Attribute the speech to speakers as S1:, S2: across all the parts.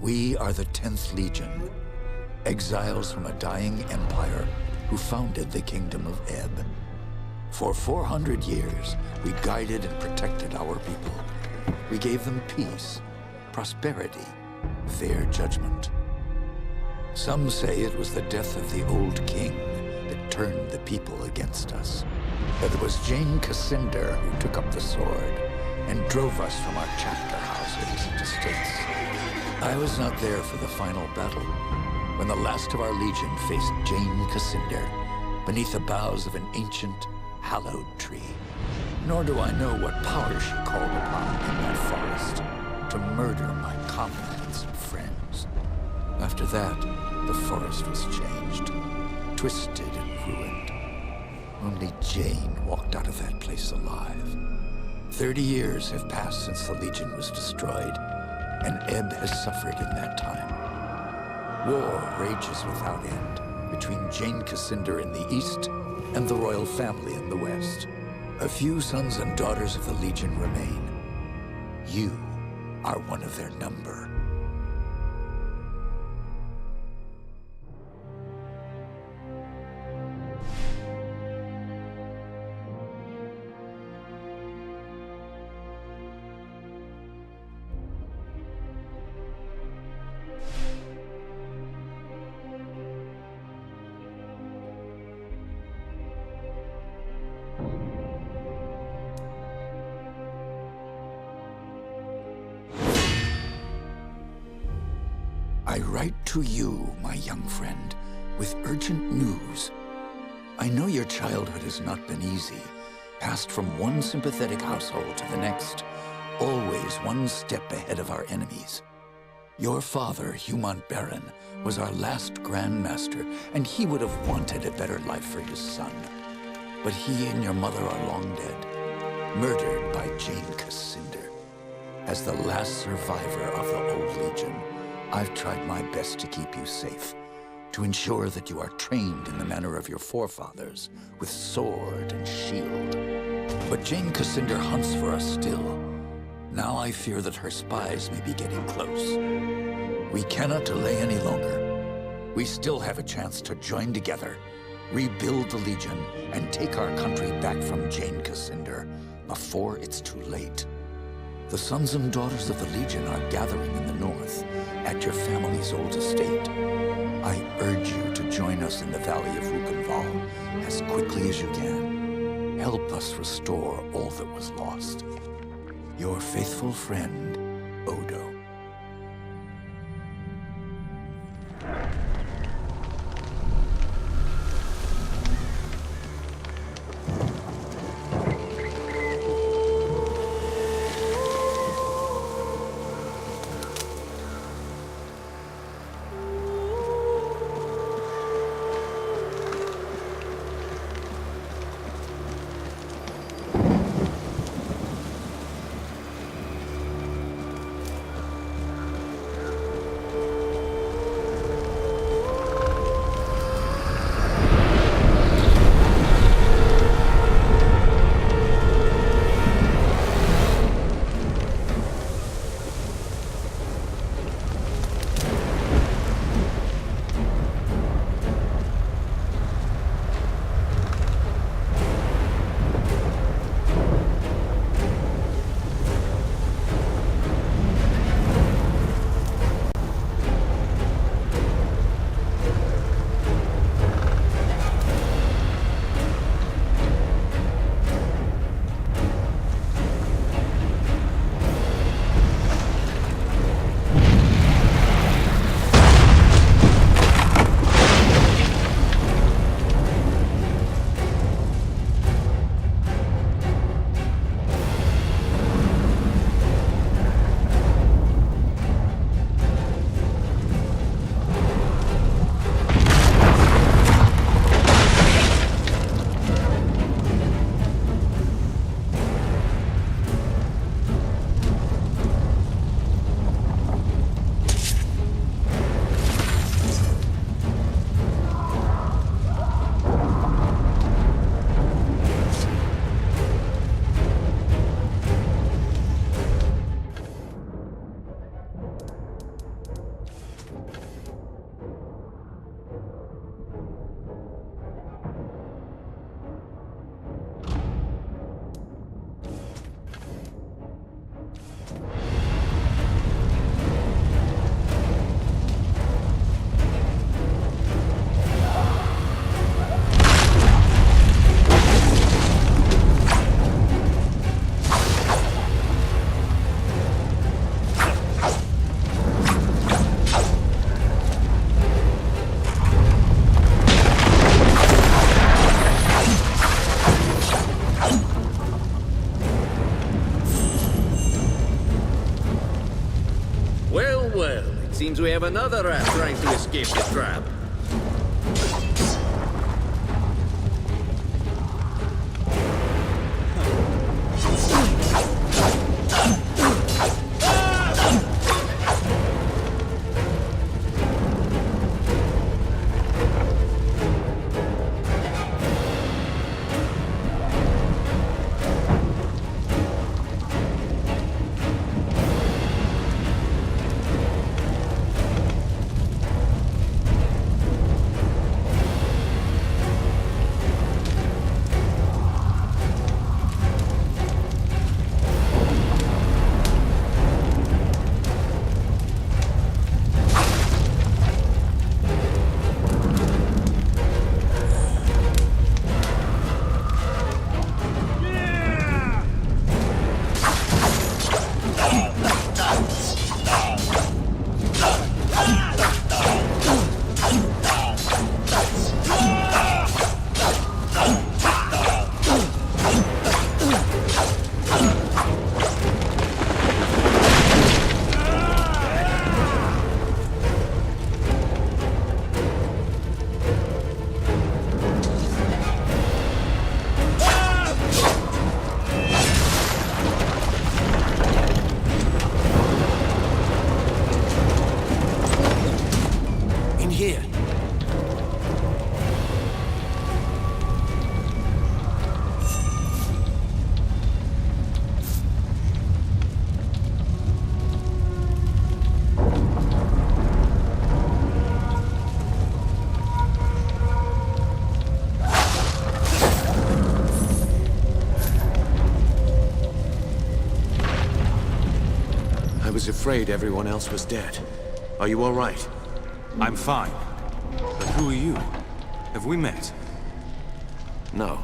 S1: We are the 10th Legion, exiles from a dying empire who founded the Kingdom of Ebb. For 400 years, we guided and protected our people. We gave them peace, prosperity, fair judgment. Some say it was the death of the old king that turned the people against us. But it was Jane Cassinder who took up the sword and drove us from our chapter houses and estates. I was not there for the final battle, when the last of our legion faced Jane Cassinder beneath the boughs of an ancient, hallowed tree. Nor do I know what power she called upon in that forest to murder my comrades and friends. After that, the forest was changed, twisted and ruined. Only Jane walked out of that place alive. 30 years have passed since the Legion was destroyed, and Ebb has suffered in that time. War rages without end between Jane Cassinder in the east and the royal family in the west. A few sons and daughters of the Legion remain. You are one of their number. I write to you, my young friend, with urgent news. I know your childhood has not been easy, passed from one sympathetic household to the next, always one step ahead of our enemies. Your father, Humont Baron, was our last Grand Master, and he would have wanted a better life for his son. But he and your mother are long dead, murdered by Jane Cassinder. As the last survivor of the old Legion, I've tried my best to keep you safe, to ensure that you are trained in the manner of your forefathers, with sword and shield. But Jane Cassinder hunts for us still. Now I fear that her spies may be getting close. We cannot delay any longer. We still have a chance to join together, rebuild the Legion, and take our country back from Jane Cassinder before it's too late. The sons and daughters of the Legion are gathering in the north, at your family's old estate. I urge you to join us in the valley of Rukenval as quickly as you can. Help us restore all that was lost. Your faithful friend, Odo.
S2: Well, well, it seems we have another rat trying to escape the trap.
S3: I was afraid everyone else was dead. Are you all right?
S4: I'm fine. But who are you? Have we met?
S3: No.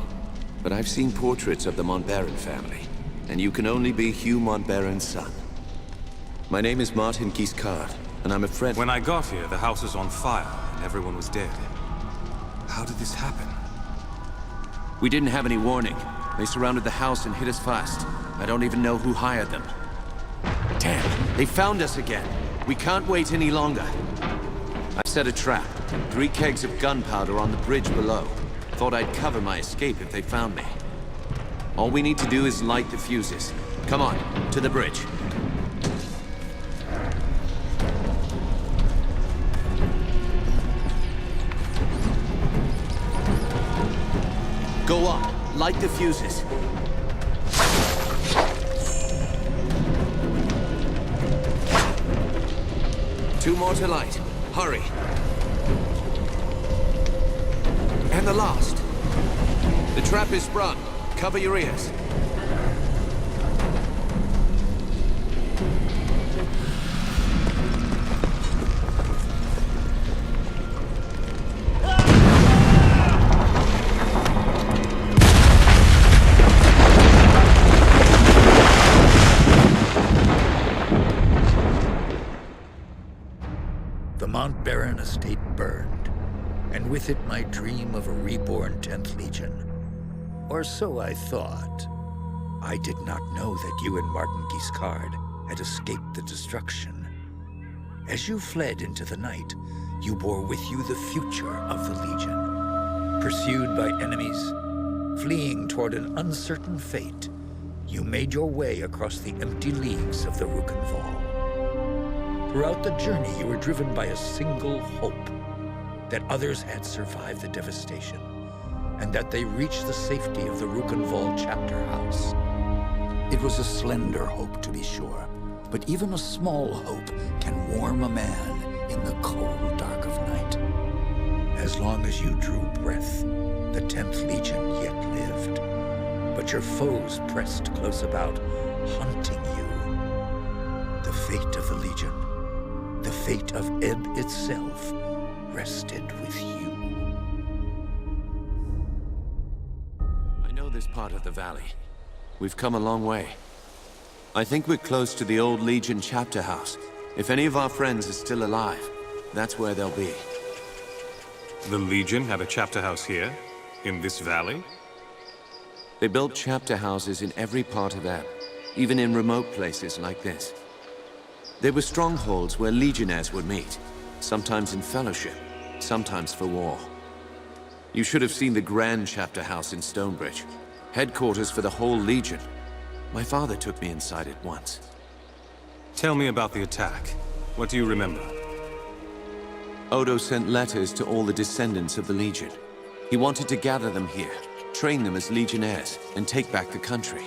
S3: But I've seen portraits of the Montbaron family. And you can only be Hugh Montbaron's son. My name is Martin Giscard, and I'm a friend—
S4: When I got here, the house was on fire, and everyone was dead. How did this happen?
S3: We didn't have any warning. They surrounded the house and hit us fast. I don't even know who hired them. Damn, they found us again. We can't wait any longer. I've set a trap. 3 kegs of gunpowder on the bridge below. Thought I'd cover my escape if they found me. All we need to do is light the fuses. Come on, to the bridge. Go on, light the fuses. Two more to light. Hurry. And the last. The trap is sprung. Cover your ears.
S1: The Montbaron estate burned, and with it my dream of a reborn 10th Legion. Or so I thought. I did not know that you and Martin Giscard had escaped the destruction. As you fled into the night, you bore with you the future of the Legion. Pursued by enemies, fleeing toward an uncertain fate, you made your way across the empty leagues of the Rukenval. Throughout the journey, you were driven by a single hope, that others had survived the devastation, and that they reached the safety of the Rukenval chapter house. It was a slender hope, to be sure, but even a small hope can warm a man in the cold dark of night. As long as you drew breath, the 10th Legion yet lived, but your foes pressed close about, hunting you. The fate of the Legion, the fate of Ebb itself, rested with you.
S3: I know this part of the valley. We've come a long way. I think we're close to the old Legion chapter house. If any of our friends are still alive, that's where they'll be.
S4: The Legion had a chapter house here? In this valley?
S3: They built chapter houses in every part of Ebb, even in remote places like this. They were strongholds where legionnaires would meet, sometimes in fellowship, sometimes for war. You should have seen the grand chapter house in Stonebridge, headquarters for the whole legion. My father took me inside it once.
S4: Tell me about the attack. What do you remember?
S3: Odo sent letters to all the descendants of the Legion. He wanted to gather them here, train them as legionnaires, and take back the country.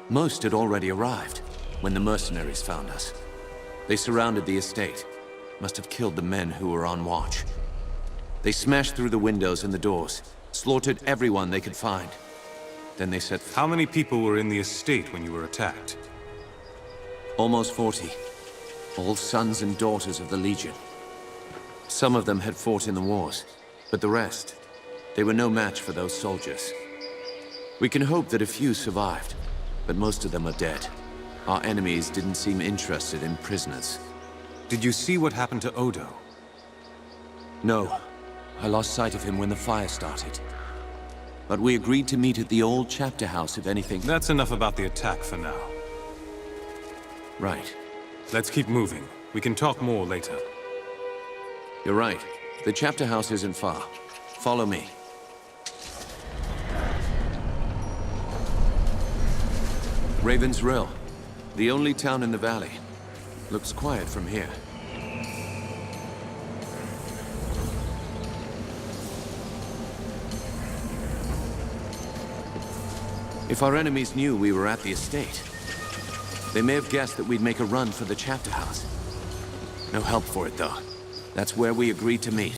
S3: Most had already arrived when the mercenaries found us. They surrounded the estate, must have killed the men who were on watch. They smashed through the windows and the doors, slaughtered everyone they could find. Then they set...
S4: How many people were in the estate when you were attacked?
S3: Almost 40. All sons and daughters of the Legion. Some of them had fought in the wars, but the rest, they were no match for those soldiers. We can hope that a few survived, but most of them are dead. Our enemies didn't seem interested in prisoners.
S4: Did you see what happened to Odo?
S3: No. I lost sight of him when the fire started. But we agreed to meet at the old chapter house if anything...
S4: That's enough about the attack for now.
S3: Right.
S4: Let's keep moving. We can talk more later.
S3: You're right. The chapter house isn't far. Follow me. Raven's Rill. The only town in the valley. Looks quiet from here. If our enemies knew we were at the estate, they may have guessed that we'd make a run for the chapter house. No help for it, though. That's where we agreed to meet.